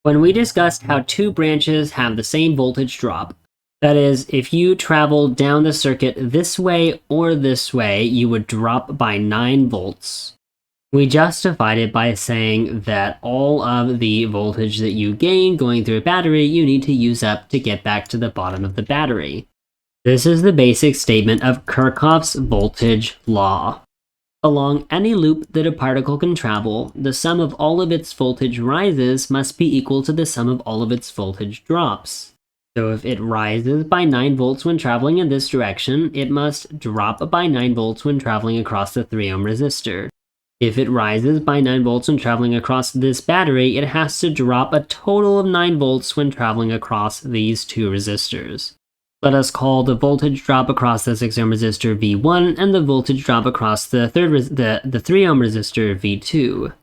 When we discussed how two branches have the same voltage drop, that is, if you travel down the circuit this way or this way, you would drop by 9 volts. We justified it by saying that all of the voltage that you gain going through a battery, you need to use up to get back to the bottom of the battery. This is the basic statement of Kirchhoff's voltage law. Along any loop that a particle can travel, the sum of all of its voltage rises must be equal to the sum of all of its voltage drops. So if it rises by 9 volts when traveling in this direction, it must drop by 9 volts when traveling across the 3 ohm resistor. If it rises by 9 volts when traveling across this battery, it has to drop a total of 9 volts when traveling across these two resistors. Let us call the voltage drop across the 6 ohm resistor V1 and the voltage drop across the 3 ohm resistor V2.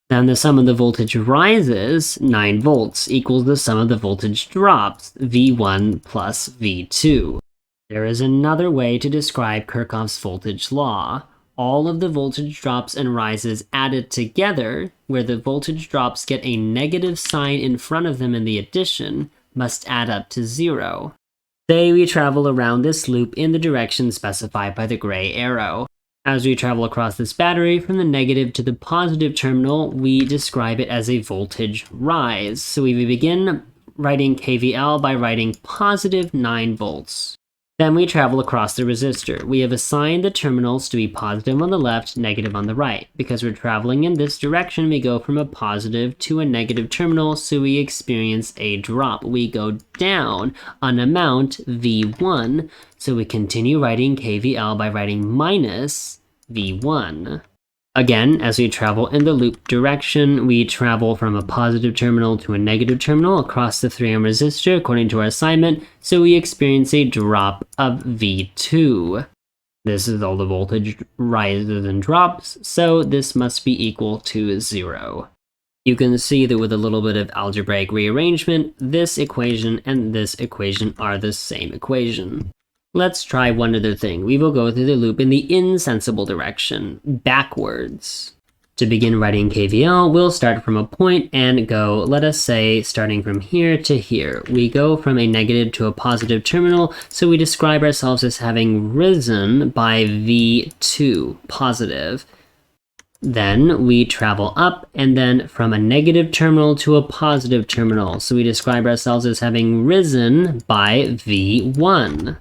Then the sum of the voltage rises, 9 volts, equals the sum of the voltage drops, V1 plus V2. There is another way to describe Kirchhoff's voltage law. All of the voltage drops and rises added together, where the voltage drops get a negative sign in front of them in the addition, must add up to 0. Say we travel around this loop in the direction specified by the gray arrow. As we travel across this battery from the negative to the positive terminal, we describe it as a voltage rise. So we begin writing KVL by writing positive 9 volts. Then we travel across the resistor. We have assigned the terminals to be positive on the left, negative on the right. Because we're traveling in this direction, we go from a positive to a negative terminal, so we experience a drop. We go down an amount, V1, so we continue writing KVL by writing minus V1. Again, as we travel in the loop direction, we travel from a positive terminal to a negative terminal across the 3 ohm resistor according to our assignment, so we experience a drop of V2. This is all the voltage rises and drops, so this must be equal to 0. You can see that with a little bit of algebraic rearrangement, this equation and this equation are the same equation. Let's try one other thing. We will go through the loop in the insensible direction, backwards. To begin writing KVL, we'll start from a point and go, let us say, starting from here to here. We go from a negative to a positive terminal, so we describe ourselves as having risen by V2, positive. Then we travel up, and then from a negative terminal to a positive terminal, so we describe ourselves as having risen by V1.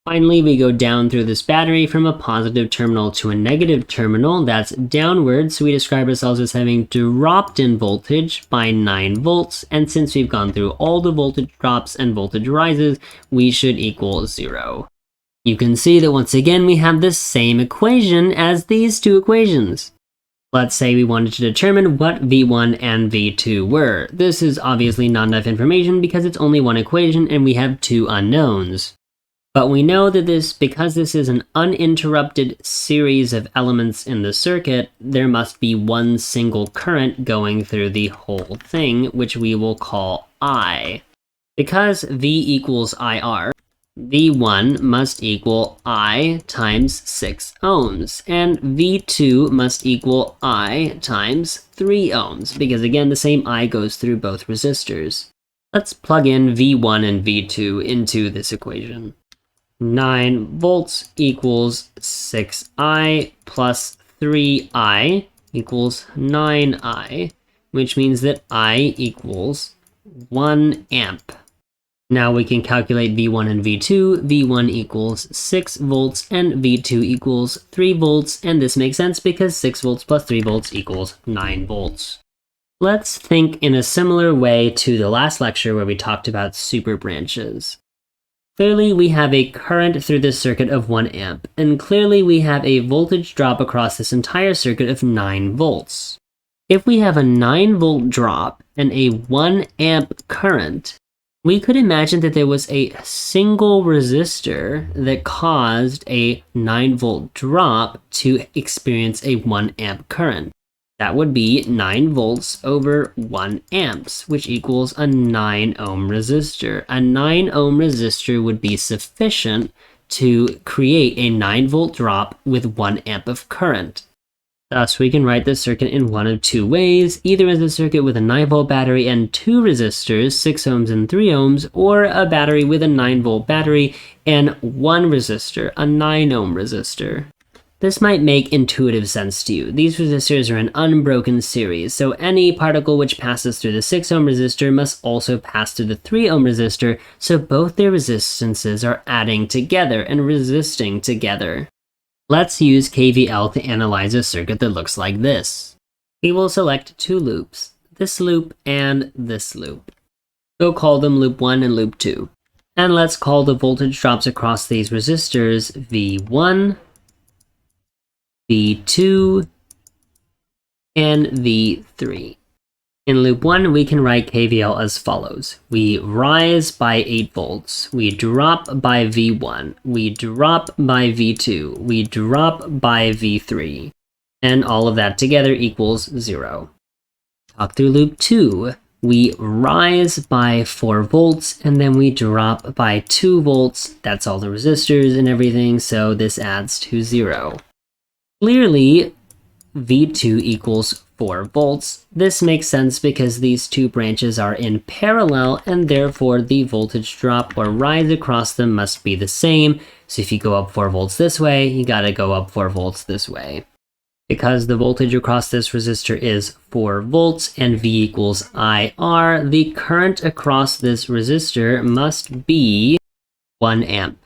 Finally, we go down through this battery from a positive terminal to a negative terminal. That's downward, so we describe ourselves as having dropped in voltage by 9 volts, and since we've gone through all the voltage drops and voltage rises, we should equal 0. You can see that once again we have the same equation as these two equations. Let's say we wanted to determine what V1 and V2 were. This is obviously not enough information because it's only one equation and we have two unknowns. But we know that because this is an uninterrupted series of elements in the circuit, there must be one single current going through the whole thing, which we will call I. Because V equals IR, V1 must equal I times 6 ohms, and V2 must equal I times 3 ohms, because again, the same I goes through both resistors. Let's plug in V1 and V2 into this equation. 9 volts equals 6I plus 3I equals 9I, which means that I equals 1 amp. Now we can calculate V1 and V2. V1 equals 6 volts and V2 equals 3 volts, and this makes sense because 6 volts plus 3 volts equals 9 volts. Let's think in a similar way to the last lecture where we talked about super branches. Clearly we have a current through this circuit of 1 amp, and clearly we have a voltage drop across this entire circuit of 9 volts. If we have a 9 volt drop and a 1 amp current, we could imagine that there was a single resistor that caused a 9 volt drop to experience a 1 amp current. That would be 9 volts over 1 amps, which equals a 9 ohm resistor. A 9 ohm resistor would be sufficient to create a 9 volt drop with 1 amp of current. Thus, we can write this circuit in one of two ways, either as a circuit with a 9-volt battery and two resistors, 6 ohms and 3 ohms, or a battery with a 9-volt battery and one resistor, a 9-ohm resistor. This might make intuitive sense to you. These resistors are an unbroken series, so any particle which passes through the 6-ohm resistor must also pass through the 3-ohm resistor, so both their resistances are adding together and resisting together. Let's use KVL to analyze a circuit that looks like this. We will select two loops, this loop and this loop. We'll call them loop 1 and loop 2. And let's call the voltage drops across these resistors V1, V2, and V3. In loop 1, we can write KVL as follows. We rise by 8 volts. We drop by V1. We drop by V2. We drop by V3. And all of that together equals 0. Talk through loop 2. We rise by 4 volts, and then we drop by 2 volts. That's all the resistors and everything, so this adds to 0. Clearly, V2 equals 4 volts. This makes sense because these two branches are in parallel and therefore the voltage drop or rise across them must be the same. So if you go up 4 volts this way, you gotta go up 4 volts this way. Because the voltage across this resistor is 4 volts and V equals IR, the current across this resistor must be 1 amp.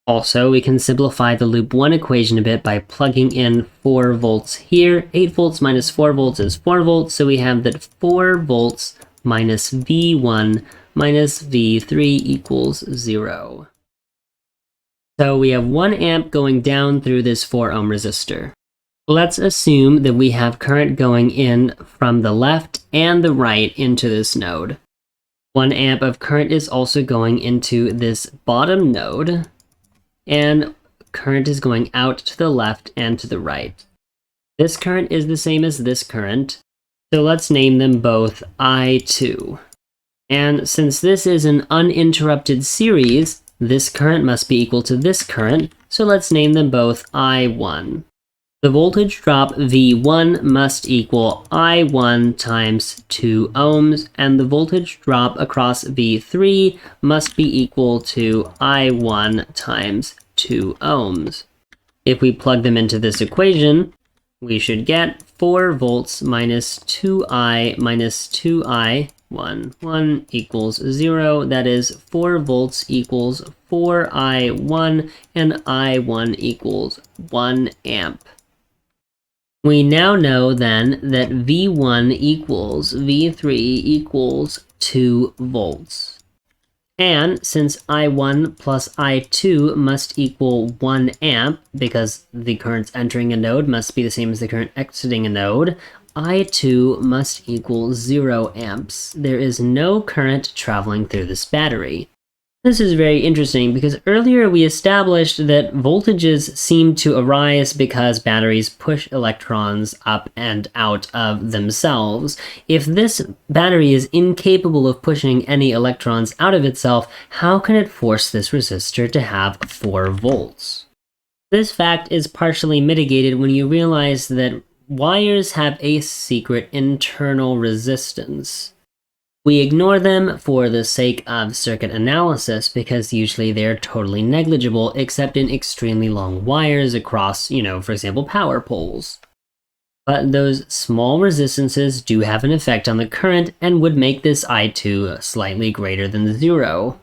Also, we can simplify the loop 1 equation a bit by plugging in 4 volts here. 8 volts minus 4 volts is 4 volts, so we have that 4 volts minus V1 minus V3 equals 0. So we have 1 amp going down through this 4 ohm resistor. Let's assume that we have current going in from the left and the right into this node. 1 amp of current is also going into this bottom node, and current is going out to the left and to the right. This current is the same as this current, so let's name them both I2. And since this is an uninterrupted series, this current must be equal to this current, so let's name them both I1. The voltage drop V1 must equal I1 times 2 ohms, and the voltage drop across V3 must be equal to I1 times 2 ohms. If we plug them into this equation, we should get 4 volts minus 2I minus 2I, 1 equals 0. That is 4 volts equals 4I1, and I1 equals 1 amp. We now know then that V1 equals V3 equals 2 volts. And since I1 plus I2 must equal 1 amp, because the currents entering a node must be the same as the current exiting a node, I2 must equal 0 amps. There is no current traveling through this battery. This is very interesting because earlier we established that voltages seem to arise because batteries push electrons up and out of themselves. If this battery is incapable of pushing any electrons out of itself, how can it force this resistor to have 4 volts? This fact is partially mitigated when you realize that wires have a secret internal resistance. We ignore them for the sake of circuit analysis because usually they're totally negligible except in extremely long wires across, for example, power poles. But those small resistances do have an effect on the current and would make this I2 slightly greater than 0.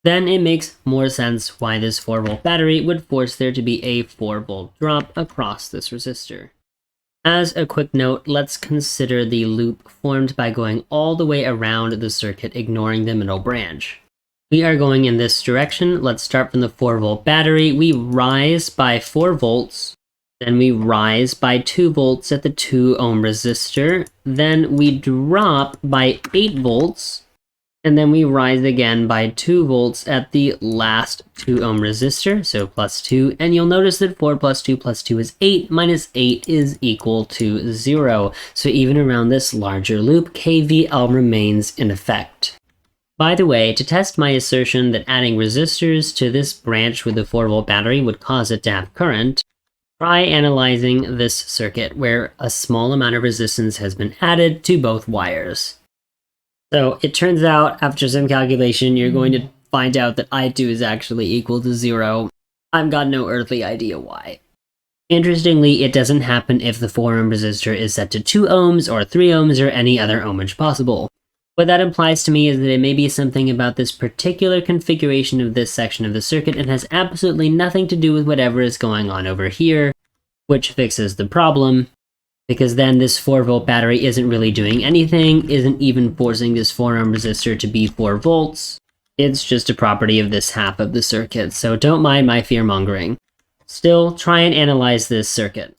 Then it makes more sense why this 4-volt battery would force there to be a 4-volt drop across this resistor. As a quick note, let's consider the loop formed by going all the way around the circuit, ignoring the middle branch. We are going in this direction. Let's start from the 4-volt battery. We rise by 4 volts, then we rise by 2 volts at the 2 ohm resistor, then we drop by 8 volts, and then we rise again by 2 volts at the last 2 ohm resistor, so plus 2, and you'll notice that 4 plus 2 plus 2 is 8, minus 8 is equal to 0. So even around this larger loop, KVL remains in effect. By the way, to test my assertion that adding resistors to this branch with the 4-volt battery would cause it to have current, Try analyzing this circuit where a small amount of resistance has been added to both wires. So it turns out, after some calculation, you're going to find out that I2 is actually equal to 0. I've got no earthly idea why. Interestingly, it doesn't happen if the 4-ohm resistor is set to 2 ohms or 3 ohms or any other ohmage possible. What that implies to me is that it may be something about this particular configuration of this section of the circuit and has absolutely nothing to do with whatever is going on over here, which fixes the problem, because then this 4-volt battery isn't really doing anything, isn't even forcing this 4-ohm resistor to be 4 volts. It's just a property of this half of the circuit, so don't mind my fear-mongering. Still, try and analyze this circuit.